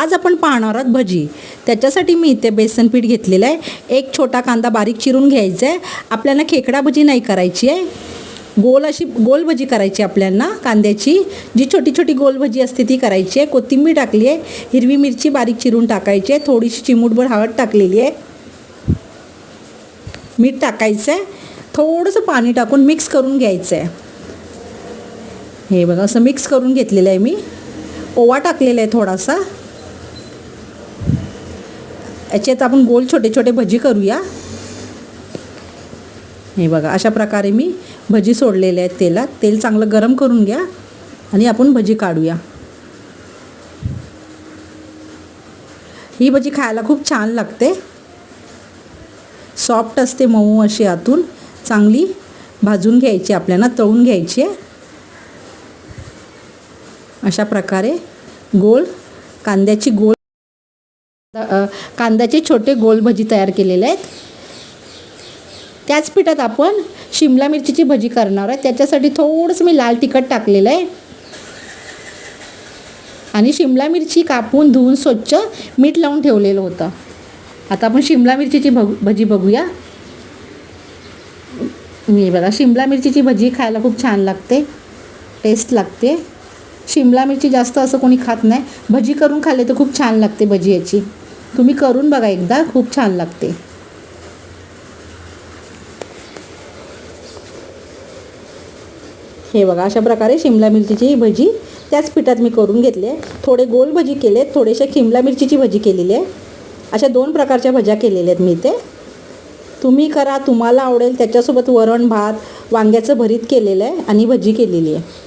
आज आपण पाहणार आहोत भजी. त्याच्यासाठी मी इथे बेसन पीठ घेतलेलं आहे. एक छोटा कांदा बारीक चिरून घ्यायचा आहे. आपल्याला खेकडा भजी नाही करायची आहे, अशी गोल भजी करायची आपल्याला. कांद्याची जी छोटी छोटी गोल भजी असते ती करायची आहे. कोथिंबीर टाकली आहे, हिरवी मिरची बारीक चिरून टाकायची आहे, थोडीशी चिमूटभर हळद टाकलेली आहे, मीठ टाकायचं आहे, थोडंसं पाणी टाकून मिक्स करून घ्यायचं आहे. हे बघा असं मिक्स करून घेतलेलं आहे मी. ओवा टाकलेला आहे थोडासा. याच्यात आपण गोल छोटे छोटे भजी करूया. हे बघा अशा प्रकारे मी भजी सोडलेले आहेत तेलात. तेल चांगलं गरम करून घ्या आणि आपण भजी काढूया. ही भजी खायला खूप छान लागते, सॉफ्ट असते, मऊ अशी आतून. चांगली भाजून घ्यायची आपल्याला, तळून घ्यायची आहे. अशा प्रकारे गोल कांद्याचे छोटे गोल भजी तयार केलेले आहेत. त्याच पिठात आपण शिमला मिरचीची भजी करणार आहे. त्याच्यासाठी थोडंसं मी लाल तिखट टाकलेलं आहे आणि शिमला मिरची कापून धुवून स्वच्छ मीठ लावून ठेवलेलं होतं. आता आपण शिमला मिरचीची भजी बघूया. मी बघा शिमला मिरचीची भजी खायला खूप छान लागते, टेस्ट लागते. शिमला मिरची जास्त असं कोणी खात नाही, भजी करून खाल्ले तर खूप छान लागते भजी याची. तुम्ही करून बघा एकदा, खूप छान लागते. हे बघा अशा प्रकारे शिमला मिरचीची भजी त्याच पिठात मी करून घेतली आहे. थोडे गोल भजी केले, थोडेसे शिमला मिरचीची भजी केलेली आहे. अशा 2 प्रकारच्या भज्या केलेल्या आहेत मी इथे. तुम्ही करा, तुम्हाला आवडेल त्याच्यासोबत वरण भात वांग्याचं भरीत केलेलं आहे आणि भजी केलेली आहे.